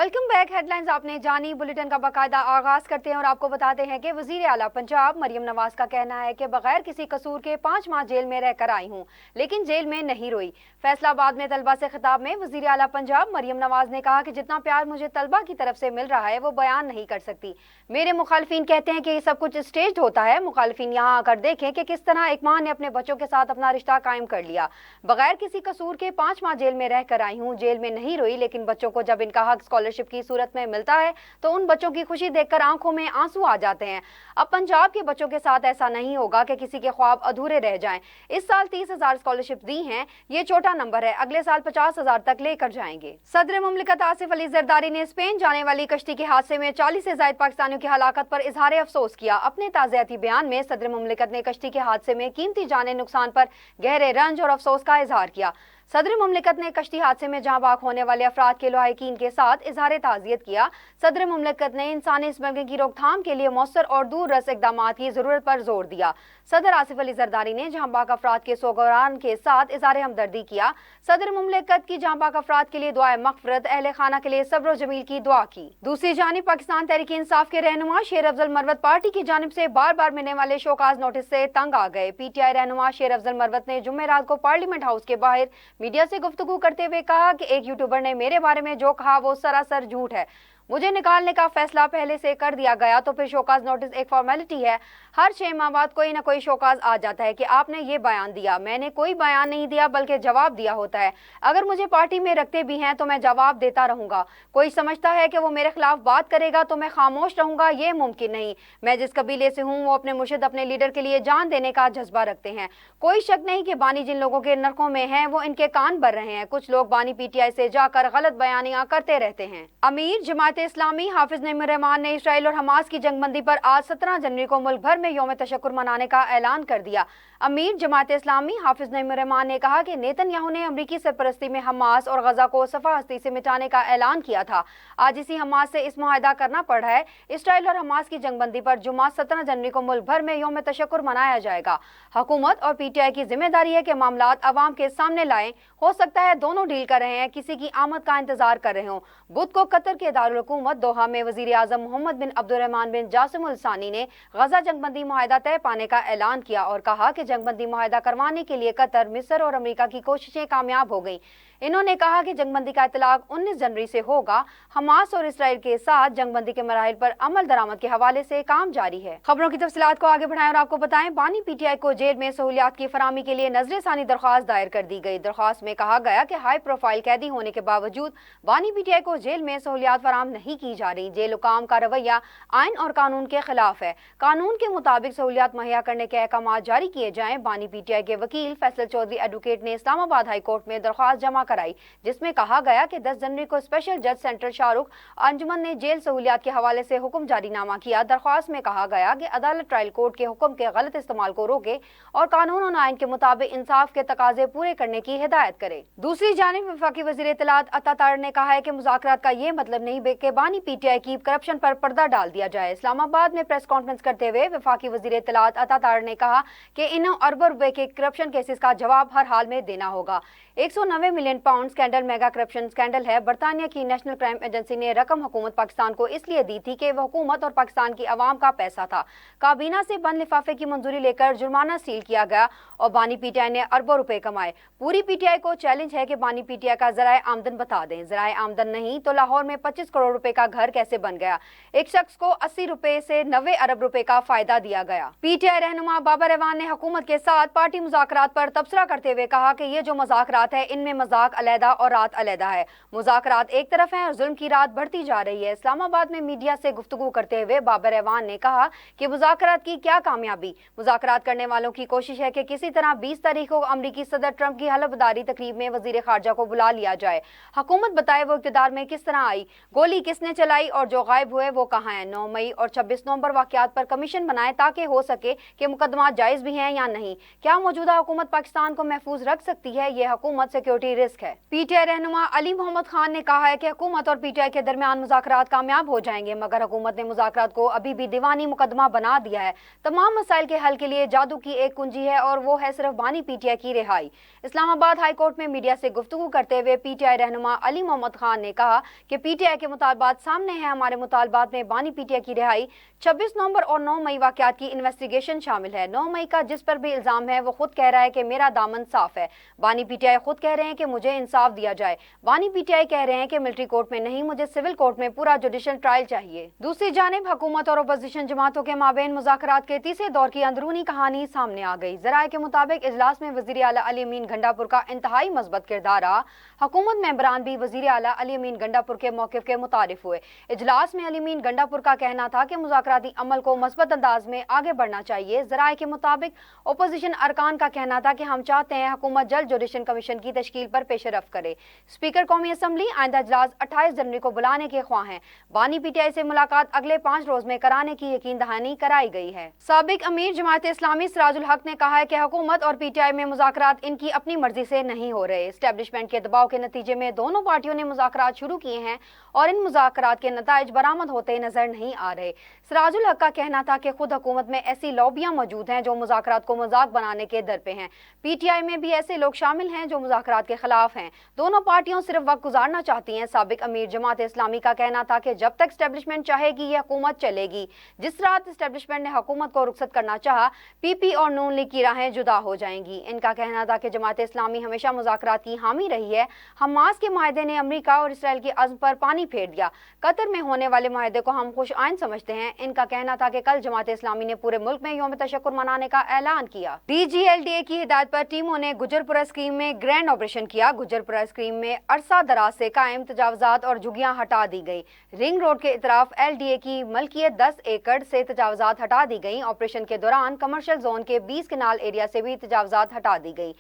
Welcome back. Headlines आपने जानी। Bulletin का बाकायदा आगाज करते हैं और आपको बताते हैं कि वजीर आला पंजाब मरियम नवाज का कहना है कि बगैर किसी कसूर के 5 माह जेल में रहकर आई हूं, लेकिन जेल में नहीं रोई। फैसलाबाद में तलबा से खिताब में वजीर आला पंजाब मरियम नवाज ने कहा कि जितना प्यार मुझे तलबा की तरफ से मिल रहा है वो बयान नहीं कर सकती। मेरे मुखालफिन कहते हैं कि ये सब कुछ स्टेज्ड होता है। मुखालफिन यहाँ आकर देखें कि किस तरह एक माँ ने अपने बच्चों के साथ अपना रिश्ता कायम कर लिया। बगैर किसी कसूर के 5 माह जेल में रहकर आई हूँ, जेल में नहीं रोई, लेकिन बच्चों को जब इनका हक स्कॉलरशिप की सूरत में मिलता है तो उन बच्चों की खुशी देखकर आंखों में आंसू आ जाते हैं। अब पंजाब के बच्चों के साथ ऐसा नहीं होगा कि किसी के ख्वाब अधूरे रह जाएं। इस साल 30,000 स्कॉलरशिप दी हैं, ये छोटा नंबर है। अगले साल 50,000 तक लेकर जाएंगे। सदर मुमलिकत आसिफ अली जरदारी ने स्पेन जाने वाली कश्ती के हादसे में 40 से ज्यादा पाकिस्तानियों की हलाकत पर इजहार अफसोस किया। अपने ताज़ियती बयान में सदर मुमलिकत ने कश्ती के हादसे में कीमती जाने नुकसान पर गहरे रंज और अफसोस का इजहार किया। सदर मुमलिकत ने कश्ती हादसे में जहां बाग होने वाले अफराद के लहाकिन के साथ इजहार ताज़ियत किया। सदर मुमलिकत ने इंसानी स्मगलिंग की रोकथाम के लिए मौसर और दूर रस इकदाम की जरूरत पर जोर दिया। सदर आसिफ अली जरदारी ने जहां बाग अफराद के सोगवारान के साथ इजहार हमदर्दी किया। सदर मुमलिकत की जहां बाग अफराद के लिए दुआए मगफरत, अहले खाना के लिए सब्र जमील की दुआ की। दूसरी जानिब पाकिस्तान तहरीक इंसाफ के रहनुमा शेर अफजल मरवत पार्टी की जानिब से बार बार मिलने वाले शोकाज नोटिस से तंग आ गए। PTI रहनुमा शेर अफजल मरवत ने जुम्मे रात को पार्लियामेंट हाउस के बाहर मीडिया से गुफ्तगू करते हुए कहा कि एक यूट्यूबर ने मेरे बारे में जो कहा वो सरासर झूठ है। मुझे निकालने का फैसला पहले से कर दिया गया, तो फिर शोकाज नोटिस एक फॉर्मेलिटी है। हर 6 माह बाद कोई ना कोई शोकाज आ जाता है कि आपने ये बयान दिया। मैंने कोई बयान नहीं दिया बल्कि जवाब दिया होता है। अगर मुझे पार्टी में रखते भी हैं तो मैं जवाब देता रहूंगा। कोई समझता है कि वो मेरे खिलाफ बात करेगा तो मैं खामोश रहूंगा, ये मुमकिन नहीं। मैं जिस कबीले से हूँ वो अपने मुर्शिद, अपने लीडर के लिए जान देने का जज्बा रखते हैं। कोई शक नहीं कि बानी जिन लोगों के नरकों में है वो इनके कान भर रहे हैं। कुछ लोग बानी PTI से जाकर गलत बयानियां करते रहते हैं। अमीर जमात इस्लामी हाफिज नईम रहमान ने इसराइल और हमास की जंगबंदी पर आज 17 जनवरी को मुल्क भर में यौम तशक्कुर मनाने का ऐलान कर दिया। अमीर जमात इस्लामी हाफिज नईम रहमान ने कहा कि नेतन्याहू ने अमरीकी सरपरस्ती में हमास और गजा को सफा हस्ती से मिटाने का ऐलान किया था। आज इसी हमास से इस मुआहदा करना पड़ा है। इसराइल और हमास की जंगबंदी पर जुम्मा 17 जनवरी को मुल्क भर में यौम तशक्कुर मनाया जाएगा। हुकूमत और PTI की जिम्मेदारी है कि मामलात अवाम के सामने लाएं। हो सकता है दोनों डील कर रहे हैं, किसी की आमद का इंतजार कर रहे हों। बुध को कतर के दारुल हुकूमत दोहा में वजीर आजम मोहम्मद बिन अब्दुर्रहमान बिन जासिम अल सानी ने गजा जंगबंदी मुआहदा तय पाने का ऐलान किया और कहा कि जंगबंदी मुआहदा करवाने के लिए कतर, मिस्र और अमेरिका की कोशिशें कामयाब हो गई। इन्होंने कहा कि जंगबंदी का इतलाक 19 जनवरी से होगा। हमास और इसराइल के साथ जंगबंदी के मराहिल पर अमल दरामद के हवाले से काम जारी है। खबरों की तफसीलात को आगे बढ़ाएं और आपको बताएं, बानी PTI को जेल में सहूलियात की फराहमी के लिए नजर सानी दरख्वास्त दायर कर दी गई। दरख्वास्त में कहा गया कि हाई प्रोफाइल कैदी होने के बावजूद बानी PTI को जेल में सहूलियात फराहम नहीं की जा रही। जेल हुकाम का रवैया आइन और कानून के खिलाफ है। कानून के मुताबिक सहूलियात मुहैया करने के अहकाम जारी किए जाएं। बानी PTI के वकील फैसल चौधरी एडवोकेट ने इस्लामाबाद हाई कोर्ट में दरख्वास्त जमा कराई, जिसमें कहा गया कि 10 जनवरी को स्पेशल जज सेंट्रल शाहरुख अंजुमन ने जेल सहूलियात के हवाले से हुक्म जारीनामा किया। दरख्वास्त में कहा गया कि अदालत ट्रायल कोर्ट के हुक्म के गलत इस्तेमाल को रोके और कानून और आइन के मुताबिक इंसाफ के तकाजे पूरे करने की हिदायत करे। दूसरी जानिब वफाकी वजीर इत्तलात अता तार ने कहा है कि मुज़ाकरात का ये मतलब नहीं कि बानी PTI की करप्शन पर पर्दा डाल दिया जाए। इस्लामाबाद में प्रेस कॉन्फ्रेंस करते हुए वफाकी वजीर इत्तलात अता तार ने कहा कि इन अरबों रुपए के करप्शन केसेस का जवाब हर हाल में देना होगा। 190 million pound scandal mega corruption scandal है। बरतानिया की नेशनल क्राइम एजेंसी ने रकम हुकूमत पाकिस्तान को इसलिए दी थी कि वह हुकूमत और पाकिस्तान की आवाम का पैसा था। काबीना से बंद लिफाफे की मंजूरी लेकर जुर्माना सील किया गया और बानी PTI ने अरबों रुपए कमाए। पूरी PTI को चैलेंज है कि बानी PTI का जराए आमदन बता दें। जराए आमदन नहीं तो लाहौर में 25 करोड़ रुपए का घर कैसे बन गया? एक शख्स को 80 रुपए से 90 अरब रुपए का फायदा दिया गया। PTI रहनुमा बाबर एवान ने हुकूमत के साथ पार्टी मुज़ाकरात पर तबसरा करते हुए कहा कि ये जो मुज़ाकरात है इनमें मजाक अलहदा और रात अलहदा है। मुज़ाकरात एक तरफ है और जुल्म की रात बढ़ती जा रही है। इस्लामाबाद में मीडिया से गुफ्तगू करते हुए बाबर एवान ने कहा कि मुज़ाकरात की क्या कामयाबी? मुज़ाकरात करने वालों की कोशिश है कि किसी तरह 20 तारीख को अमरीकी सदर ट्रंप की हलफदारी तकरीब में वजीर खारजा को बुला लिया जाए। हुकूमत बताए वो इक़्तिदार में किस तरह आई, गोली किसने चलाई और जो गायब हुए वो कहाँ हैं। 9 मई और 26 नवंबर वाक़यात पर कमीशन बनाए ताकि हो सके कि मुकदमा जायज़ भी हैं या नहीं। क्या मौजूदा हुकूमत पाकिस्तान को महफूज रख सकती है? ये हुकूमत सिक्योरिटी रिस्क रिस्क है। पीटीआई रहनुमा अली मोहम्मद खान ने कहा है कि हुकूमत और पीटीआई के दरमियान मुज़ाकरात कामयाब हो जाएंगे, मगर हुकूमत ने मुज़ाकरात को अभी भी दीवानी मुकदमा बना दिया है। तमाम मसाइल के हल के लिए जादू की एक कुंजी है और वो है सिर्फ बानी पीटीआई की रिहाई। इस्लामाबाद हाई कोर्ट में मीडिया से गुफ्तगू करते हुए पीटीआई रहनुमा अली मोहम्मद खान ने कहा कि पीटीआई के मुतालबात सामने हैं। हमारे मुतालबात में बानी पीटीआई की रिहाई, 26 नवंबर और 9 मई वाक़यात की इन्वेस्टिगेशन शामिल है। 9 मई का जिस पर भी इल्जाम है वो खुद कह रहा है कि मेरा दामन साफ है। बानी पीटीआई खुद कह रहे हैं कि मुझे इंसाफ दिया जाए। बानी पीटीआई कह रहे हैं कि मिलिट्री कोर्ट में नहीं, मुझे सिविल कोर्ट में पूरा जुडिशल ट्रायल चाहिए। दूसरी जानिब हुकूमत और अपोजिशन जमातों के माबेन मुज़ाकरात के तीसरे दौर की अंदरूनी कहानी सामने आ गई। ज़राए के मुताबिक इजलास में वज़ीर आला अली अमीन गंडापुर का इंतहाई मस्बत किरदार रहा। हुकूमत मेंबरान भी वज़ीर आला अली अमीन गंडापुर के मौक़िफ़ के मुतारिफ हुए। इजलास में अली अमीन गंडापुर का कहना था कि मुज़ाकराती अमल को मस्बत अंदाज में आगे बढ़ना चाहिए। ज़राए के मुताबिक अपोजिशन अरकान का कहना था कि हम चाहते हैं हुकूमत जल्द जुडिशल कमीशन की तश्कील पर पेशरफ करे। स्पीकर कौमी असम्बली आइंदा इजलास 28 जनवरी को बुलाने के ख्वाह हैं। बानी पीटीआई से मुलाकात अगले 5 रोज में कराने की यकीन दहानी कराई गई है। साबिक अमीर जमात इस्लामी सिराजुल हक ने कहा है कि हुकूमत और पीटीआई में मुज़ाकरात इनकी अपनी मर्जी से नहीं हो रहे। एस्टेब्लिशमेंट के दबाव के नतीजे में दोनों पार्टियों ने मुज़ाकरात शुरू किए हैं और इन मुज़ाकरात के नताइज बरामद होते नजर नहीं आ रहे। सिराजुल हक का कहना था कि खुद हुकूमत में ऐसी लॉबियां मौजूद हैं जो मुज़ाकरात को मजाक बनाने के दर पे हैं। पीटीआई में भी ऐसे लोग शामिल हैं जो मुज़ाकरात के खिलाफ हैं। दोनों पार्टियों सिर्फ वक्त गुजारना चाहती हैं। साबिक अमीर जमात इस्लामी का कहना था कि जब तक एस्टेब्लिशमेंट चाहेगी ये हुकूमत चलेगी। जिस रात एस्टेब्लिशमेंट ने हुकूमत को रुखसत करना चाहा, पीपी और नून लीग की राहें जुदा हो जाएंगी। इनका कहना था कि जमात इस्लामी हमेशा मुज़ाकरात की हामी रही है। हमास के माहदे ने अमरीका और इसराइल की अज़्म पर पानी फेर दिया। कतर में होने वाले माहदे को हम खुश आइन समझते हैं। इनका कहना था कि कल जमात इस्लामी ने पूरे मुल्क में यौम तशक्कुर मनाने का ऐलान किया। डीजीएलडीए की हिदायत पर टीमों ने गुजरपुरा स्कीम में ग्रैंड ऑपरेशन किया। गुजरपुरा स्कीम में अरसा दराज से कायम तजावजात और झुग्गियां हटा दी गई। रिंग रोड के इतराफ एलडीए की मलकियत 10 एकड़ से तजावजात हटा दी गई। ऑपरेशन के दौरान कमर्शियल जोन के 20 कनाल एरिया से भी तजावजात हटा दी गई।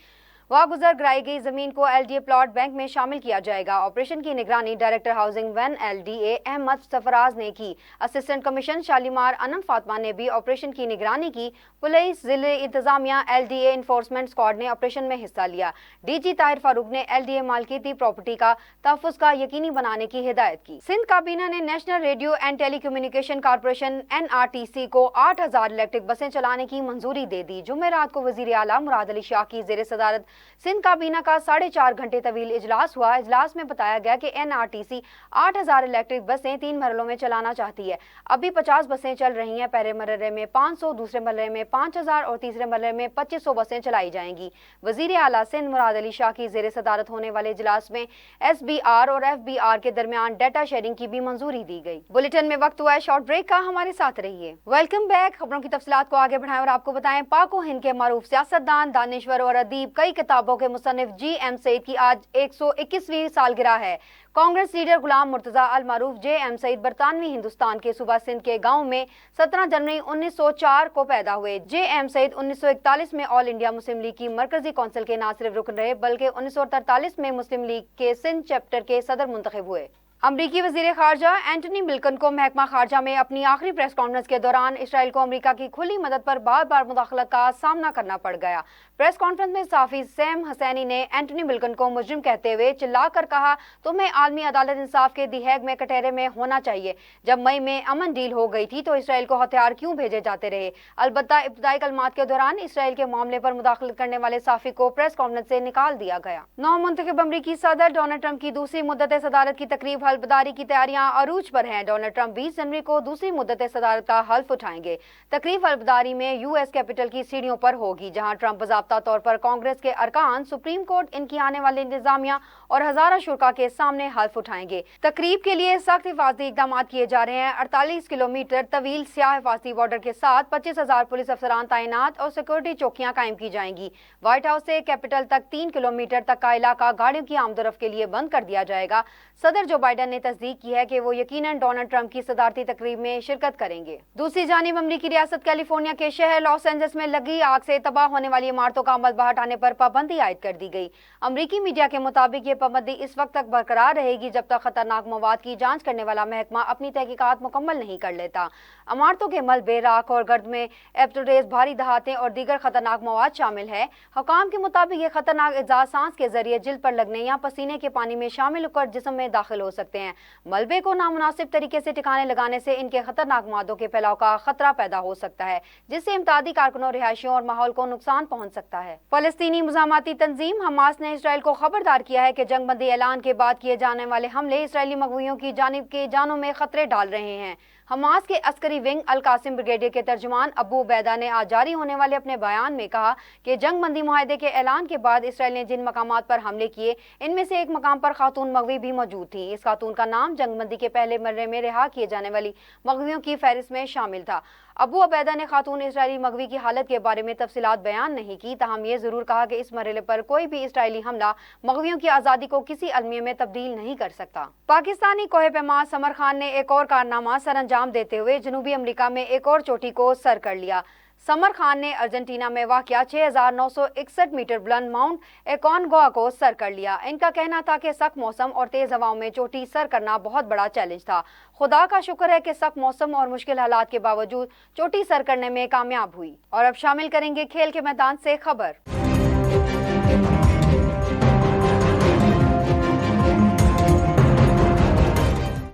वहाँ गुजर गिराई गई जमीन को एलडीए प्लॉट बैंक में शामिल किया जाएगा। ऑपरेशन की निगरानी director housing one LDA Ahmad Safraz ने की। असिस्टेंट कमिश्नर शालीमार अनम फातिमा ने भी ऑपरेशन की निगरानी की। पुलिस, जिले इंतजामिया, एलडीए इन्फोर्समेंट स्क्वाड ने ऑपरेशन में हिस्सा लिया। डीजी ताहिर फारूक ने एलडीए मालकीती प्रॉपर्टी का तहफ़्फ़ुज़ का यकीनी बनाने की हिदायत की। सिंध काबीना ने national radio and telecommunication corporation NRTC को 8000 इलेक्ट्रिक बसें चलाने की मंजूरी दे दी। जुमेरात को वज़ीर आला मुराद अली शाह की ज़ेर सदारत सिंध काबीना का 4.5 घंटे तवील इजलास हुआ। इजलास में बताया गया कि NRTC 8000 इलेक्ट्रिक बसें 3 मरलों में चलाना चाहती है। अभी 50 बसें चल रही हैं। पहले मरले में 500, दूसरे मरले में 5000 और तीसरे मरले में 2500 बसें चलाई जाएंगी। वजीर आला सिंध मुराद अली शाह की ज़ेर सदारत होने वाले इजलास में SBR और FBR के दरमियान डाटा शेयरिंग की भी मंजूरी दी गई। बुलेटिन में वक्त हुआ है शॉर्ट ब्रेक का, हमारे साथ रहिए। Welcome back. खबरों की तफसीलात को आगे बढ़ाएं और आपको बताएं, पाक व हिंद के मारूफ सियासतदान, दानिश्वर और अदीब, कई किताबों के मुसन्निफ GM सईद की आज 121वीं सालगिरह है। कांग्रेस लीडर गुलाम मुर्तजा अल मारूफ JM सईद बरतानवी हिंदुस्तान के सूबा सिंध के गांव में 17 जनवरी 1904 को पैदा हुए। JM सईद 1941 में ऑल इंडिया मुस्लिम लीग की मरकजी कौंसिल के न सिर्फ रुकन रहे बल्कि 1943 में मुस्लिम लीग के सिंध चैप्टर के सदर मुंतखब हुए। अमरीकी वजीर खारजा एंटनी ब्लिंकन को महकमा खारजा में अपनी आखिरी प्रेस कॉन्फ्रेंस के दौरान इसराइल को अमरीका की खुली मदद पर बार बार मुदाखलत का सामना करना पड़ गया। प्रेस कॉन्फ्रेंस में साफी सैम हसैनी ने एंटनी ब्लिंकन को मुजरिम कहते हुए चिल्लाकर कहा, तुम्हें आलमी अदालत इंसाफ के दी हैग में कटहरे में होना चाहिए। जब मई में अमन डील हो गई थी तो इसराइल को हथियार क्यों भेजे जाते रहे। अलबत्ता इब्तदाई कलमात के दौरान इसराइल के मामले पर मुदाखलत करने वाले साफी को प्रेस कॉन्फ्रेंस से निकाल दिया गया। नौ मुंतखब अमरीकी सदर डोनाल्ड ट्रंप की दूसरी मुद्दत सदारत की तकरीब हल्फबर्दारी की तैयारियां अरूज पर हैं। डोनाल्ड ट्रंप 20 जनवरी को दूसरी मुद्दत सदारत का हल्फ उठाएंगे। तकरीब हल्फबर्दारी में US कैपिटल की सीढ़ियों पर होगी, जहां ट्रंप बाज़ाब्ता तौर पर कांग्रेस के अरकान, सुप्रीम कोर्ट, इनकी आने वाली इंतजामिया और हजारों शुरा के सामने हल्फ उठाएंगे। तकरीब के लिए सख्त हिफाजती इकदाम किए जा रहे हैं। 48 किलोमीटर तवील स्याह हिफाजती बॉर्डर के साथ 25,000 पुलिस अफसरान तैनात और सिक्योरिटी चौकियां कायम की जाएंगी। व्हाइट हाउस से कैपिटल तक 3 किलोमीटर तक का इलाका गाड़ियों की आमदोरफ्त के लिए बंद कर दिया जाएगा। सदर जो बाइडन ने तस्दीक की है कि वो यकीनन डोनाल्ड ट्रंप की सदारती तकरीब में शिरकत करेंगे। दूसरी जानिब अमरीकी रियासत कैलिफोर्निया के शहर लॉस एंजल्स में लगी आग से तबाह होने वाली इमारतों इमारतों का मलबा हटाने पर पाबंदी आयद कर दी गई। अमरीकी मीडिया के मुताबिक ये पाबंदी इस वक्त तक बरकरार रहेगी जब तक खतरनाक मवाद की जांच करने वाला महकमा अपनी तहकीकात मुकम्मल नहीं कर लेता। इमारतों के मलबे, राख और गर्द में एब्सोडेज, भारी दहातें और दीगर खतरनाक मवाद शामिल है। हुकाम के मुताबिक ये खतरनाक एजाज सांस के जरिए जिल्द पर लगने या पसीने के पानी में शामिल होकर जिस्म में दाखिल हो सकते हैं। मलबे को नामुनासिब तरीके से ठिकाने लगाने से इनके खतरनाक मादों के फैलाव का खतरा पैदा हो सकता है, जिससे इमदादी कारकुनों, रिहायशियों और माहौल को नुकसान पहुंच सकता है। फलस्तीनी मुजामती तंजीम हमास ने इसराइल को खबरदार किया है कि जंगबंदी ऐलान के बाद किए जाने वाले हमले इसराइली मगवियों की जानिब के जानों में खतरे डाल रहे हैं। हमास के अस्करी विंग अल कासिम ब्रिगेडियर के तर्जुमान अबू उबैदा ने आज जारी होने वाले अपने बयान में कहा कि जंगबंदी मुआहदे के ऐलान के बाद इसराइल ने जिन मकामात पर हमले किए, इनमें से एक मकाम पर खातून मगवी भी मौजूद थी। इस खातून का नाम जंगबंदी के पहले मररे में रिहा किए जाने वाली मगवियों की फहरिस्त में शामिल था। अबू उबैदा ने खातून इसराइली मगवी की हालत के बारे में तफसीलात बयान नहीं की, ताहम ये जरूर कहा कि इस मरहले पर कोई भी इसराइली हमला मगवियों की आज़ादी को किसी अलमिये में तब्दील नहीं कर सकता। पाकिस्तानी कोहे पैमा समर खान ने एक और कारनामा सर अंजाम देते हुए जनूबी अमरीका में एक और चोटी को सर कर लिया। समर खान ने अर्जेंटीना में वाक़या 6,961 मीटर बुलंद माउंट एकोनगुआ को सर कर लिया। इनका कहना था कि सख्त मौसम और तेज हवाओं में चोटी सर करना बहुत बड़ा चैलेंज था। खुदा का शुक्र है कि सख्त मौसम और मुश्किल हालात के बावजूद चोटी सर करने में कामयाब हुई। और अब शामिल करेंगे खेल के मैदान से खबर।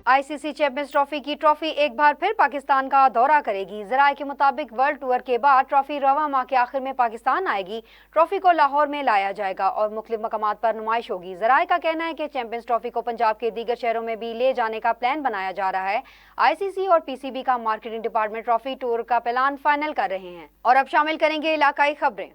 आईसीसी चैंपियंस ट्रॉफी की ट्रॉफी एक बार फिर पाकिस्तान का दौरा करेगी। ज़राए के मुताबिक वर्ल्ड टूर के बाद ट्रॉफी रवा माह के आखिर में पाकिस्तान आएगी। ट्रॉफी को लाहौर में लाया जाएगा और मुख्तलिफ मकामात पर नुमाइश होगी। ज़राए का कहना है कि चैंपियंस ट्रॉफी को पंजाब के दीगर शहरों में भी ले जाने का प्लान बनाया जा रहा है। आईसीसी और पीसीबी का मार्केटिंग डिपार्टमेंट ट्रॉफी टूर का प्लान फाइनल कर रहे हैं। और अब शामिल करेंगे इलाकाई खबरें।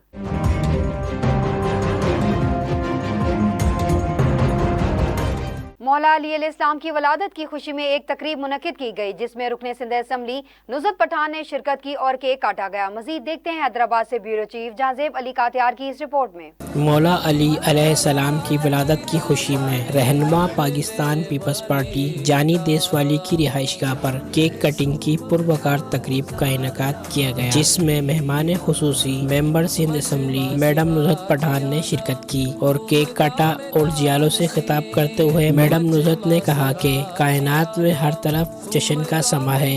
मौला अली अलैहिस्सलाम की वलादत की खुशी में एक तकरीब मुनक्किद की गई, जिसमें रुकने सिंध असम्बली नुज़रत पठान ने शिरकत की और केक काटा गया। मजीद देखते हैं हैदराबाद से ब्यूरो चीफ जाजेब अली कातियार की इस रिपोर्ट में। मौला अली अलैहिस्सलाम की वलादत की खुशी में रहनुमा पाकिस्तान पीपल्स पार्टी जानी देसवाली की रिहाइशगाह पर केक कटिंग की पुरवकार तकरीब का इनेकाद किया गया, जिसमें मेहमान खुसूसी member Sindh assembly madam Nusrat Pathan ने शिरकत की और केक काटा और जियालों से खिताब करते हुए मैडम नुज़रत ने कहा कि कायनात में हर तरफ जश्न का समा है,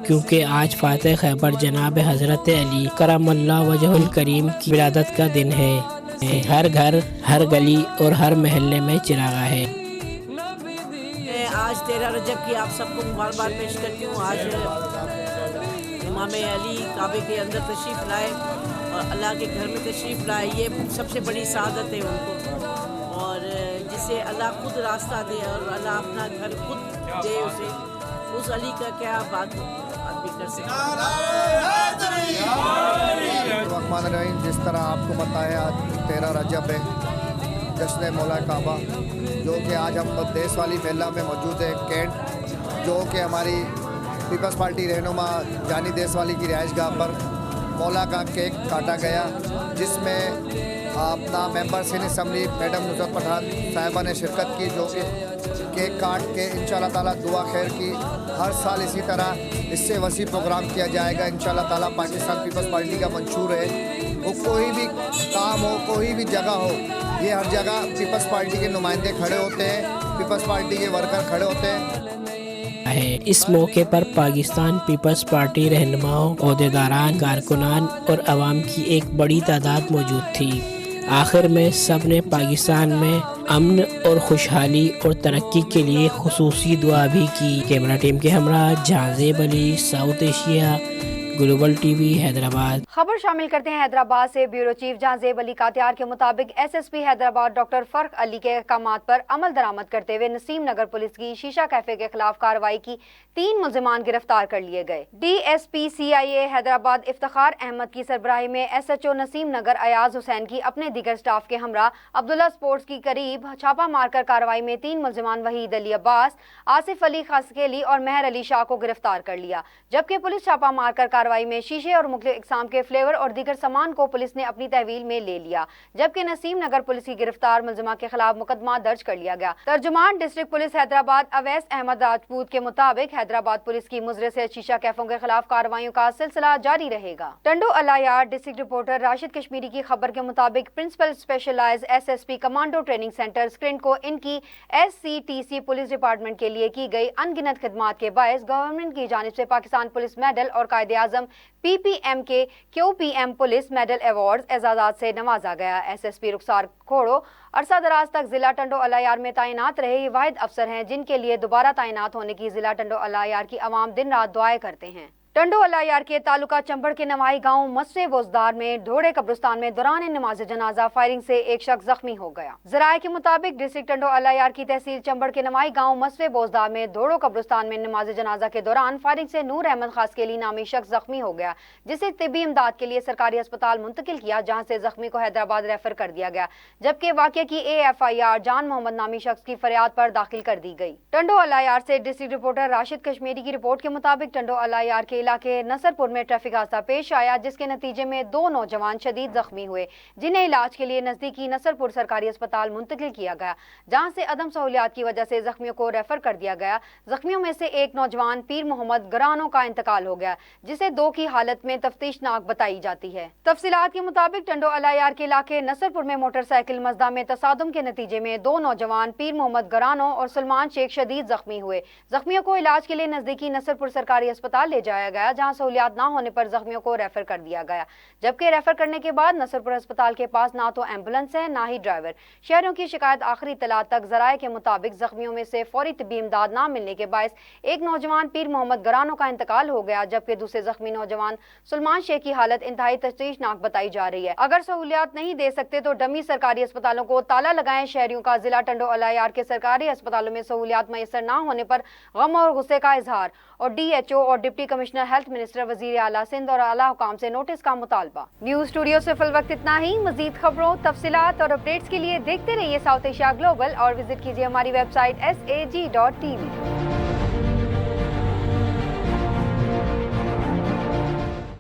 क्योंकि आज फातिह खैबर जनाब हज़रत अली करमल्लाहु वजहुल करीम की विलादत का दिन है। हर घर, हर गली और हर महल्ले में चिरागा है। आज 13 रजब की आप सबको मुबारकबाद पेश करती हूँ। आज इमाम अली काबे के अंदर तशरीफ़ लाए और अल्लाह के घर में तशरीफ़ लाए, ये सबसे बड़ी सआदत है उनको, और जिसे अल्लाह खुद रास्ता दे और अल्लाह अपना घर खुद दे उसे, उस अली का क्या बात आदमी कर सकता है। जिस तरह आपको बताया आज 13 रजब है, जश्न मौला काबा, जो कि आज हम देश वाली मेला में मौजूद है कैंट, जो कि हमारी पीपल्स पार्टी रहनुमा जानी देश वाली की रिहाइशगाह पर मौला का केक काटा गया, जिसमें अपना member Sindh assembly madam Nusrat Pathan साहिबा ने शिरकत की, जो कि केक काट के इंशाअल्लाह ताला दुआ खैर की हर साल इसी तरह इससे वसी प्रोग्राम किया जाएगा इंशाअल्लाह ताला। पाकिस्तान पीपल्स पार्टी का मंशूर है, वो कोई भी काम हो, कोई भी जगह हो, ये हर जगह पीपल्स पार्टी के नुमाइंदे खड़े होते हैं, पीपल्स पार्टी के वर्कर खड़े होते हैं। इस मौके पर पाकिस्तान पीपल्स पार्टी रहनुमाओं, ओहदेदारान, कारकुनान और अवाम की एक बड़ी तादाद मौजूद थी। आखिर में सब ने पाकिस्तान में अमन और खुशहाली और तरक्की के लिए खुसूसी दुआ भी की। कैमरा टीम के हमरा Jazeb Ali, South Asia Global TV, Hyderabad. खबर शामिल करते हैं हैदराबाद से। ब्यूरो चीफ जाजेब अली कातियार के मुताबिक एसएसपी हैदराबाद डॉक्टर फर्क अली के अहकामात पर अमल दरामद करते हुए नसीम नगर पुलिस की शीशा कैफे के खिलाफ कार्रवाई की 3 मुल्जिमान गिरफ्तार कर लिए गए। डीएसपी CIA हैदराबाद इफ्तिखार अहमद की सरबराही में SHO नसीम नगर अयाज हुसैन की अपने दीगर स्टाफ के हमरा अब्दुल्ला स्पोर्ट्स की करीब छापा मारकर कार्रवाई में 3 मुल्जिमान वहीद अली अब्बास, आसिफ अली खसकेली और मेहर अली शाह को गिरफ्तार कर लिया, जबकि पुलिस छापा मारकर कार्रवाई में शीशे और मुख्तलिफ इकसाम के फ्लेवर और दीगर सामान को पुलिस ने अपनी तहवील में ले लिया, जबकि नसीम नगर पुलिस की गिरफ्तार मुलजिमा के खिलाफ मुकदमा दर्ज कर लिया गया। तर्जुमान डिस्ट्रिक्ट पुलिस हैदराबाद अवैस अहमद राजपूत के मुताबिक हैदराबाद पुलिस की मुजरे से शीशा कैफों के खिलाफ कार्रवाइयों का सिलसिला जारी रहेगा। टंडो अलायार डिस्ट्रिक्ट रिपोर्टर राशिद कश्मीरी की खबर के मुताबिक principal specialized SSP commando training centre स्क्रिंट को इनकी SCTC पुलिस डिपार्टमेंट के लिए की गई अनगिनत खिदमात के बायस गवर्नमेंट की जानिब से पाकिस्तान पुलिस मेडल और कायदे आजम PPM के QPM पुलिस मेडल अवार्ड एजाजात से नवाजा गया। SSP रुखसार खोड़ो अरसा दराज तक जिला टंडो अलायार में तैनात रहे वाहिद अफसर हैं जिनके लिए दोबारा तैनात होने की जिला टंडो अलायार की आवाम दिन रात दुआएं करते हैं। टंडो अलायार के तालुका चंबड़ के नवाई गांव मसरे बोजदार में ढोड़े कब्रिस्तान में दौरान नमाज जनाजा फायरिंग से एक शख्स जख्मी हो गया। जराये के मुताबिक डिस्ट्रिक्ट टंडो अलायार की तहसील चंबड़ के नवाई गांव मसरे बोजदार में ढोड़ो कब्रिस्तान में नमाज जनाजा के दौरान फायरिंग से नूर अहमद खासकेली नामी शख्स जख्मी हो गया, जिसे तिब्बी इमदाद के लिए सरकारी अस्पताल मुंतकिल किया, जहाँ से जख्मी को हैदराबाद रेफर कर दिया गया, जबकि वाक़े की AFIR जान मोहम्मद नामी शख्स की फरियाद पर दाखिल कर दी गई। टंडो अलायार से डिस्ट्रिक्ट रिपोर्टर राशिद कश्मीरी की रिपोर्ट के मुताबिक टंडो अलायार के इलाके नसरपुर में ट्रैफिक हादसा पेश आया, जिसके नतीजे में 2 नौजवान शदीद जख्मी हुए, जिन्हें इलाज के लिए नजदीकी नसरपुर सरकारी अस्पताल मुंतकिल किया गया, जहां से अदम सहूलियात की वजह से जख्मियों को रेफर कर दिया गया। जख्मियों में से एक नौजवान पीर मोहम्मद गरानो का इंतकाल हो गया, जिसे 2 की हालत में तफ्तीशनाक बताई जाती है। तफसीलात के मुताबिक टंडो अलायार के इलाके नसरपुर में मोटरसाइकिल मजदा में तसादुम के नतीजे में 2 नौजवान पीर मोहम्मद गरानो और सलमान शेख शदीद जख्मी हुए। जख्मियों को इलाज के लिए नजदीकी नसरपुर सरकारी अस्पताल ले जाया गया, जहाँ सहूलियात ना होने पर जख्मियों को रेफर कर दिया गया, जबकि रेफर करने के बाद नसरपुर अस्पताल के पास ना तो एम्बुलेंस है ना ही ड्राइवर। शहरों की शिकायत आखिरी इत्तला तक जराये के मुताबिक जख्मियों में से फौरी तिब्बी इमदाद ना मिलने के बायस एक नौजवान पीर मोहम्मद गरानो का इंतकाल हो गया, जबकि दूसरे जख्मी नौजवान सलमान शेख की हालत इंतहाई तशवीशनाक बताई जा रही है। अगर सहूलियात नहीं दे सकते तो डमी सरकारी अस्पतालों को ताला लगाएं। शहरियों का जिला टंडो अलायार के सरकारी अस्पतालों में सहूलियात मैसर ना होने पर गम और गुस्से का इजहार और DHO और डिप्टी कमिश्नर हेल्थ मिनिस्टर वजीर आला सिंध और आला हुकाम से नोटिस का मुतालबा। न्यूज स्टूडियो से फिल वक्त इतना ही। मजीद खबरों, तफसीलात और अपडेट्स के लिए देखते रहिए साउथ एशिया ग्लोबल और विजिट कीजिए हमारी वेबसाइट SAG.TV।